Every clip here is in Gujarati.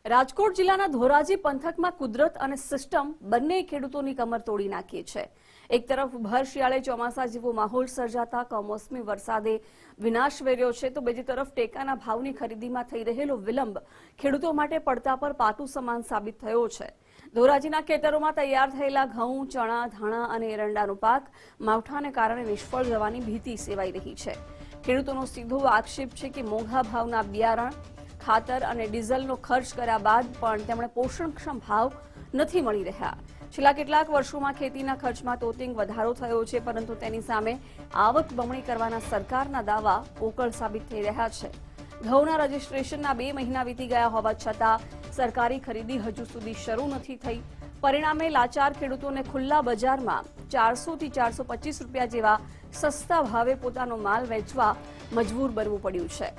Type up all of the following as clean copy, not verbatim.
રાજકોટ જિલ્લાના ધોરાજી પંથકમાં કુદરત અને સિસ્ટમ બંને ખેડૂતોની કમર તોડી નાખી છે। એક તરફ ભર શિયાળે ચોમાસા જેવો માહોલ સર્જાતા કમોસમી વરસાદે વિનાશ વેર્યો છે, તો બીજી તરફ ટેકાના ભાવની ખરીદીમાં થઈ રહેલો વિલંબ ખેડૂતો માટે પડતા પર પાટું સમાન સાબિત થયો છે। ધોરાજીના ખેતરોમાં તૈયાર થયેલા ઘઉં, ચણા, ધાણા અને એરંડાનો પાક માવઠાને કારણે નિષ્ફળ જવાની ભીતિ સેવાઈ રહી છે। ખેડૂતોનો સીધો આક્ષેપ છે કે મોંઘા ભાવના બિયારણ, ખાતર અને ડીઝલનો ખર્ચ કર્યા બાદ પણ તેમણે પોષણક્ષમ ભાવ નથી મળી રહ્યા। છેલ્લા કેટલાક વર્ષોમાં ખેતીના ખર્ચમાં તોતિંગ વધારો થયો છે, પરંતુ તેની સામે આવક બમણી કરવાના સરકારના દાવા પોકળ સાબિત થઈ રહ્યા છે। ઘઉંના રજીસ્ટ્રેશનના 2 મહિના વીતી ગયા હોવા છતાં સરકારી ખરીદી હજુ સુધી શરૂ નથી થઈ। પરિણામે લાચાર ખેડૂતોને ખુલ્લા બજારમાં 400 થી 425 રૂપિયા જેવા સસ્તા ભાવે પોતાનો માલ વેચવા મજબૂર બનવું પડ્યું છે।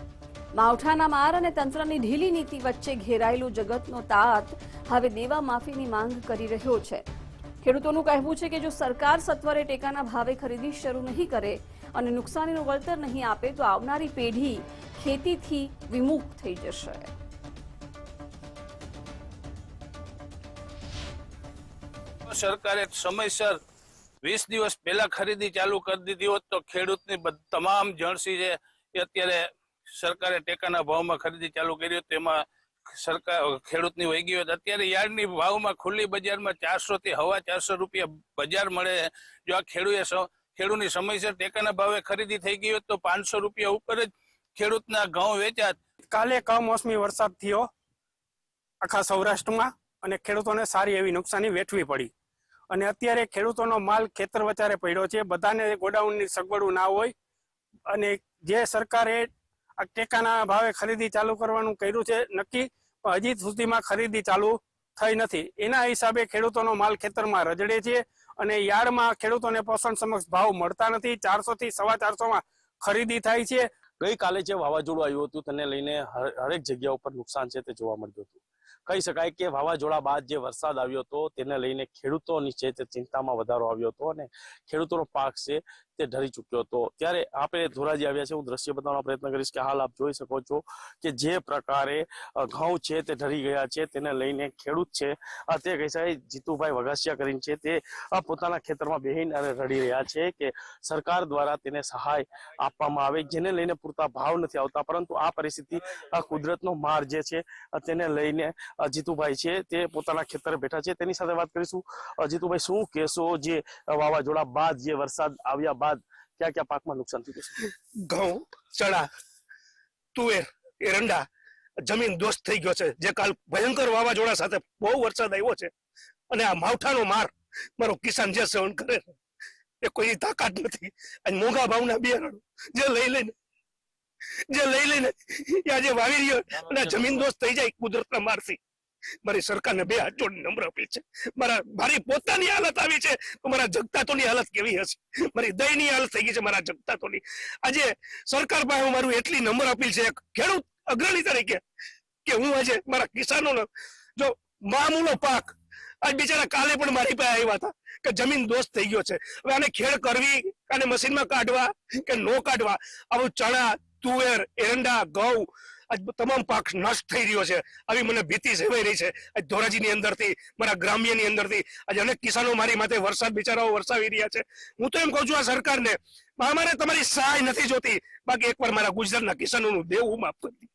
માવઠાના માર અને તંત્રની ઢીલી નીતિ વચ્ચે ઘેરાયેલું જગતનો તાત હવે દેવા માફીની માંગ કરી રહ્યો છે। ખેડૂતોનું કહેવું છે કે જો સરકાર સત્વરે ટેકાના ભાવે ખરીદી શરૂ નહીં કરે અને નુકસાનીનું વળતર નહીં આપે તો આવનારી પેઢી ખેતીથી વિમુખ થઈ જશે। સરકારે સમયસર 20 દિવસ પહેલા ખરીદી ચાલુ કરી દીધી હોત તો ખેડૂતની તમામ જણસી છે એ અત્યારે સરકારે ટેકાના ભાવમાં ખરીદી ચાલુ કરી હતી, તેમાં સરકાર ખેડૂતની વહી ગઈ હોત। અત્યારે યાર્ડની ભાવમાં ખુલ્લી બજારમાં 400 થી 450 રૂપિયા બજાર મળે। જો આ ખેડૂતની સમયસર ટેકાના ભાવે ખરીદી થઈ ગઈ હોત તો 500 રૂપિયા ઉપર જ ખેડૂતના ઘઉં વેચાત। કાલે કમોસમી વરસાદ થયો આખા સૌરાષ્ટ્રમાં અને ખેડૂતોને સારી એવી નુકસાની વેઠવી પડી અને અત્યારે ખેડૂતોનો માલ ખેતર વચારે પડ્યો છે। બધાને ગોડાઉનની સગવડું ના હોય અને જે સરકારે આ ટેકાના ભાવે ખરીદી ચાલુ કરવાનું કર્યું છે નક્કી, પણ હજી સુધીમાં ખરીદી ચાલુ થઈ નથી। એના હિસાબે ખેડૂતોનો માલ ખેતરમાં રજડે છે અને યાર્ડમાં ખેડૂતોને પોષણ સમક્ષ ભાવ મળતા નથી। 400 થી 450 ખરીદી થાય છે। ગઈકાલે જે વાવાઝોડું આવ્યું હતું તેને લઈને હરેક જગ્યા ઉપર નુકસાન છે તે જોવા મળ્યું હતું। કહી શકાય કે વાવાઝોડા બાદ જે વરસાદ આવ્યો હતો તેને લઈને ખેડૂતોની છે તે ચિંતામાં વધારો આવ્યો હતો અને ખેડૂતોનો પાક છે તે ઢળી ચૂક્યો હતો। ત્યારે આપણે ધોરાજી આવ્યા છે, હું દ્રશ્ય બતાવવાનો પ્રયત્ન કરીશ કે હાલ આપ જોઈ શકો છો કે જે પ્રકારે ઘઉં છે તે ઢળી ગયા છે તેને લઈને ખેડૂત છે તે કહી શકાય જીતુભાઈ વઘાસિયા કરીને છે તે પોતાના ખેતરમાં બેહીને રડી રહ્યા છે કે સરકાર દ્વારા તેને સહાય આપવામાં આવે, જેને લઈને પૂરતા ભાવ નથી આવતા। પરંતુ આ પરિસ્થિતિ કુદરતનો માર જે છે તેને લઈને જીતુભાઈ છે તે પોતાના ખેતરે બેઠા છે। તેની સાથે વાત કરીશું। જીતુભાઈ, શું કહેશો જે વાવાઝોડા બાદ જે વરસાદ આવ્યા બાદ ક્યાં ક્યાં પાકમાં નુકસાન થયું છે? ઘઉં, ચણા, તુવેર, એરંડા જમીન દોસ્ત થઈ ગયો છે। જે કાલ ભયંકર વાવાઝોડા સાથે બહુ વરસાદ આવ્યો છે અને આ માવઠાનો માર મારો કિસાન જે સહન કરે એ કોઈની તાકાત નથી। અને મોંઘા ભાવના બિયારણ જે લઈ લઈને આજે વાવી રહ્યો અને જમીન દોસ્ત થઈ જાય કુદરતના મારથી। મારી સરકારને 2 હાથ જોડીને નમ્ર અપીલ છે। મારી પોતાની હાલત આવી છે તો મારા જગતાતોની હાલત કેવી હશે? મારી દયની હાલત થઈ ગઈ છે મારા જગતાતોની। આજે સરકાર પાસે મારું એટલી નમ્ર અપીલ છે ખેડૂત અગ્રણી તરીકે કે હું આજે મારા કિસાનોનો જો મામૂલો પાક આજ બિચારા કાલે પણ મારી પાસે આવ્યા હતા કે જમીન દોસ્ત થઈ ગયો છે, હવે આને ખેડ કરવી આને મશીનમાં કાઢવા કે નો કાઢવા, આવું ચણા, તુવેર, એરંડા, ઘઉં આજ તમામ પાક નષ્ટ થઈ રહ્યો છે। આવી મને ભીતિ સેવાઈ રહી છે આજ ધોરાજીની અંદરથી, મારા ગ્રામ્યની અંદરથી। આજે અનેક કિસાનો મારી માથે વરસાદ બિચારાઓ વરસાવી રહ્યા છે। હું તો એમ કહું છું આ સરકારને, અમારે તમારી સહાય નથી જોતી, બાકી એકવાર મારા ગુજરાતના કિસાનોનું દેવું માફ કરી।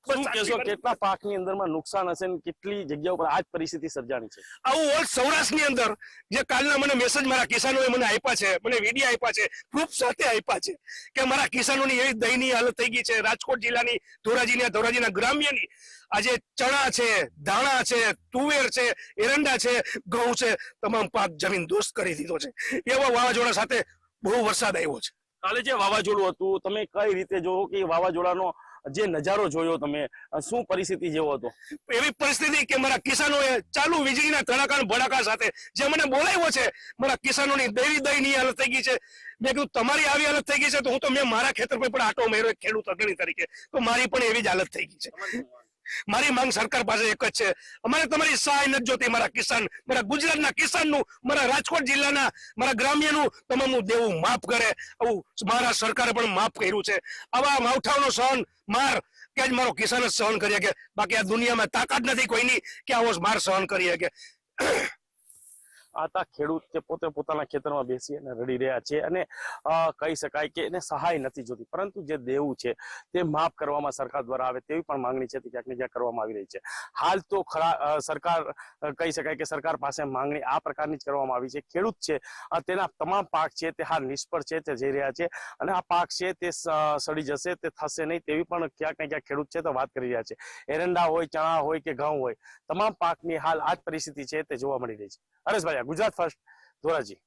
શું કહેશો, કેટલા પાકની અંદરમાં નુકસાન હશે ને કેટલી જગ્યા ઉપર આ જ પરિસ્થિતિ સર્જાણી છે? આવું ઓલ સૌરાષ્ટ્રની અંદર જે કાલના મને મેસેજ મારા કિસાનોએ મને આપ્યા છે, મને વિડીયો આપ્યા છે, પ્રૂફ સાથે આપ્યા છે કે મારા કિસાનોની એવી દયનીય હાલત થઈ ગઈ છે। રાજકોટ જિલ્લાની ધોરાજીના ગ્રામ્યની આજે ચણા છે, ધાણા છે, તુવેર છે, એરંડા છે, ઘઉં છે, તમામ પાક જમીન દોસ્ત કરી દીધો છે। એવા વાવાઝોડા સાથે બહુ વરસાદ આવ્યો છે। કાલે જે વાવાઝોડું હતું તમે કઈ રીતે જોવો કે વાવાઝોડાનો જે નજારો જોયો તમે, શું પરિસ્થિતિ જેવો હતો? એવી પરિસ્થિતિ કે મારા કિસાનોએ ચાલુ વીજળીના ધડાકા ભડાકા સાથે જે મને બોલાવ્યો છે, મારા કિસાનોની દયની હાલત થઈ ગઈ છે। મેં કીધું તમારી આવી હાલત થઈ ગઈ છે તો હું તો મેં મારા ખેતર પર પણ આટો માર્યો ખેડૂત અગ્રણી તરીકે, તો મારી પણ એવી જ હાલત થઈ ગઈ છે। મારી માંગ સરકાર પાસે એક જ છે, અમારે તમારી સહાય નથી જોતી। મારા કિસાન, મારા ગુજરાતના કિસાનનું, મારા રાજકોટ જિલ્લાના, મારા ગ્રામ્યનું તમામનું દેવું માફ કરે, આવું મારા સરકારે પણ માફ કર્યું છે। આવા માવઠાનો સહન માર કે જ મારો કિસાન જ સહન કરી શકે, બાકી આ દુનિયામાં તાકાત નથી કોઈની કે આવો માર સહન કરી શકે. આ હતા ખેડૂત કે પોતે પોતાના ખેતરમાં બેસી અને રડી રહ્યા છે અને કહી શકાય કે એને સહાય નથી જોતી, પરંતુ જે દેવું છે તે માફ કરવામાં સરકાર દ્વારા આવે તેવી પણ માંગણી છે તે ક્યાંક ને ક્યાંક કરવામાં આવી રહી છે. હાલ તો સરકાર કહી શકાય કે સરકાર પાસે માંગણી આ પ્રકારની જ કરવામાં આવી છે. ખેડૂત છે તેના તમામ પાક છે તે હાલ નિષ્ફળ છે, તે જઈ રહ્યા છે અને આ પાક છે તે સડી જશે, તે થશે નહીં તેવી પણ ક્યાંક ને ક્યાંક ખેડૂત છે તો વાત કરી રહ્યા છે. એરંડા હોય, ચણા હોય કે ઘઉં હોય, તમામ પાકની હાલ આ જ પરિસ્થિતિ છે તે જોવા મળી રહી છે. હરેશભાઈ, ગુજરાત ફર્સ્ટ, ધોરાજી.